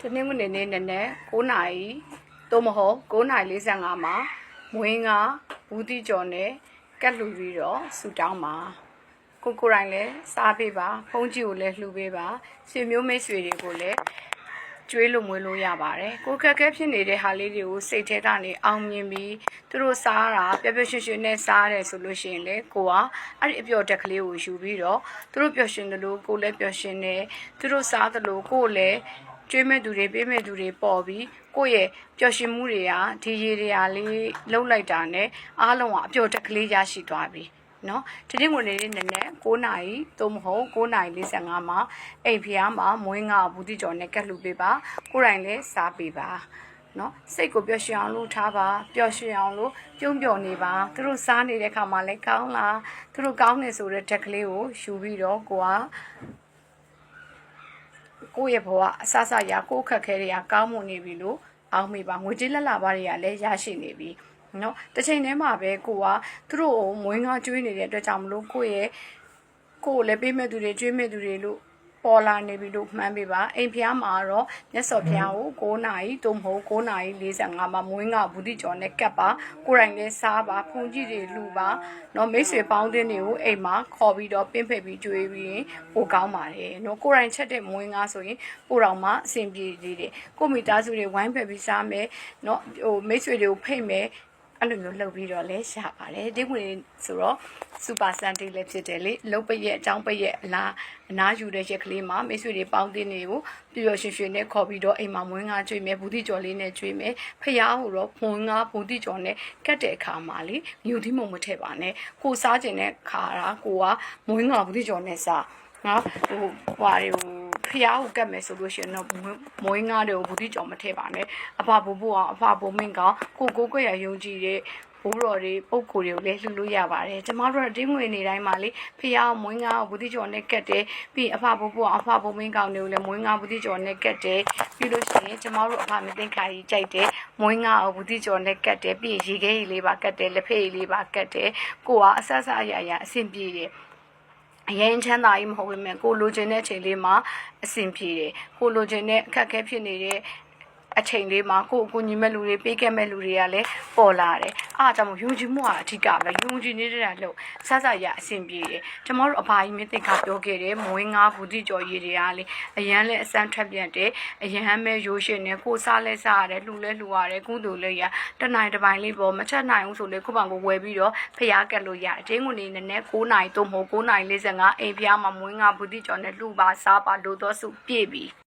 တနေ့မနေ့နဲ့9နာရီသို့မဟုတ်9နာရီ45မှာမွေးငါဘူးတိကျော်နဲ့ကတ်လူပြီးတော့ဆူတောင်းပါကိုရိုင်းလည်းစားပေးပါဖုန်းကြီးကိုလည်းလှူပေးပါဆွေမျိုးမိတ်ဆွေတွေကိုလည်းကျွေးလို့မွေးလို့ရပါတယ်ကိုခက်ခဲဖြစ်နေတဲ့ဟာလေးတွေကိုစိတ်ထဲကနေအောင်မြင်ပြီးသူတို့စားတာပျော်ပျော်ရွှင်ရွှင်နဲ့စားရတယ်ဆိုလို့ရှိရင်လေကိုကအဲ့ဒီအပျော်တက်ကလေးကိုယူပြီးတော့သူတို့ပျော်ရွှင်တယ်လို့ကိုလည်းပျော်ရွှင်တယ်သူတို့စားတယ်လို့ကိုလည်းကျွေးမဲ့သူတွေပေးမဲ့သူတွေပေါ်ပြီးကိုယ့်ရဲ့ပျော်ရွှင်မှုတွေကဒီရေတွေကလေးလှုပ်လိုက်တာနဲ့အားလုံးကအပျော်တက်ကလေးရရှိသွားပြီနော်ဒီနေ့ငွေလေးနည်းနည်း9နာရီသို့မဟုတ်9နာရီ45မှာအိမ်ဖျားမှာမွေးငါဘူးတိကျော်နဲ့ကတ်လှူပေးပါကိုယ်တိုင်လည်းစားပေးပါနော်စိတ်ကိုပျော်ရွှင်အောင်လုပ်ထားပါပျော်ရွှင်အောင်လို့ပြုံးပျော်နေပါသူတို့စားနေတဲ့ခါမှာလည်းကောင်းလားသူတို့ကောင်းနေဆိုတဲ့တက်ကလေးကိုယူပြီးတော့ကိုယ့်ရဲ့ဘဝအဆအရာကိုယ့်ခက်ခဲတွေကကောင်းမွန်နေပြီလို့အောင်းမိပါငွေကြေးလက်လာပါတွေကလည်းရရှိနေပြီနော်တစ်ချိန်တည်းမှာပဲကိုကသူတို့ကိုမွေးငါကျွေးနေတဲ့အတွက်ကြောင့်မလို့ကိုယ့်ကိုလည်းပေးမဲ့သူတွေကျွေးမဲ့သူတွေလို့ပေါ်လာနေပြီလို့မှန်းပေးပါအိမ်ဖျားမှာတော့မြတ်စော်ဘုရားကို9နာရီသို့မဟုတ်9နာရီ45မှာမွေးငါဘူးတိကျော်နဲ့ကပ်ပါကိုယ်တိုင်လည်းစားပါဖုန်ကြီးတွေလှူပါနော်မိတ်ဆွေပေါင်းသင်းတွေကိုအိမ်မှာခေါ်ပြီးတော့ပင်းဖက်ပြီးကျွေးပြီးပိုကောင်းပါတယ်နော်ကိုယ်တိုင်ချက်တဲ့မွေးငါဆိုရင်ပိုတော်မှအဆင်ပြေသေးတယ်ကိုမိသားစုတွေဝိုင်းဖက်ပြီးစားမယ်နော်မိတ်ဆွေတွေကိုဖိတ်မယ်အဲ့လိုမျိုးလှုပ်ပြီးတော့လဲရှာပါတယ်ဒီကွေဆိုတော့စူပါစန်တေးလည်းဖြစ်တယ်လေလှုပ်ပရက်အကြောင်းပရက်အနားယူတဲ့ရက်ကလေးမှာမိတ်ဆွေတွေပေါင်းတင်တွေကိုပျော်ပျော်ရွှင်ရွှင်နဲ့ခေါ်ပြီးတော့အိမ်မှာမွေးငါကျွေးမယ်ဘူးတိကျော်လေးနဲ့ကျွေးမယ်ဖျားဟိုတော့မွေးငါဘူးတိကျော်နဲ့ကတ်တဲ့အခါမှာလေမြူသီးမုံမထည့်ပါနဲ့ကိုစားကျင်တဲ့ခါတာကိုကမွေးငါဘူးတိကျော်နဲ့စားနော်ဟွာတွေကိုဖျားကိုကတ်မယ်ဆိုလို့ရှိရင်တော့မွေးငါတွေကိုဘူးတိကျော်မထည့်ပါနဲ့အဖဘိုးဘိုးအောင်အဖဘိုးမင်းကောင်ကိုကိုရယုံကြည်တဲ့ဘိုးတော်တွေပုံကိုယ်တွေကိုလည်းလှူလို့ရပါတယ်ကျမတို့ကတင်းငွေနေတိုင်းမှာလေဖျားမွေးငါဘူးတိကျော်နဲ့ကတ်တယ်ပြီးအဖဘိုးဘိုးအောင်အဖဘိုးမင်းကောင်တွေကိုလည်းမွေးငါဘူးတိကျော်နဲ့ကတ်တယ်ပြီးလို့ရှိရင်ကျမတို့အဖမသိခါကြီးကြိုက်တယ်မွေးငါဘူးတိကျော်နဲ့ကတ်တယ်ပြီးရေခဲကြီးလေးပါကတ်တယ်လက်ဖက်ကြီးလေးပါကတ်တယ်ကိုကအဆအရာအဆင်ပြေတယ်အရင်ချမ်းသာကြီးမဟုတ်ဘူးမြဲကိုလိုချင်တဲ့အချိန်လေးမှာအဆင်ပြေတယ်ကိုလိုချင်တဲ့အခက်အခဲဖြစ်နေတဲ့အချိန်လေးမှာကိုညီမဲ့လူတွေပေးခဲ့မဲ့လူတွေကလည်းပေါ်လာတယ်အားကြောင့်ယုံကြည်မှုကအဓိကပဲယုံကြည်နေတာလို့ဆရအဆင်ပြေတယ်ကျွန်တော်တို့အဖာကြီးမင်းသိခါပြောခဲ့တယ်မွေးငါဘူးတိကျော်ရည်တွေကလေအရန်လဲအစမ်းထက်ပြတ်တယ်အရန်ပဲရိုးရှင်နေကိုစားလဲစားရတယ်လှူလဲလှူရတယ်ကုသိုလ်လဲရတနိုင်တစ်ပိုင်းလေးပေါ်မချက်နိုင်ဘူးဆိုလေခုပောင်ကိုဝယ်ပြီးတော့ဖျားကက်လို့ရအတင်းငွေနေနဲ့9နာရီသို့မဟုတ်9နာရီ45အိမ်ဖျားမှာမွေးငါဘူးတိကျော်နဲ့လှူပါစားပါလို့တော့စုပြည့်ပြီ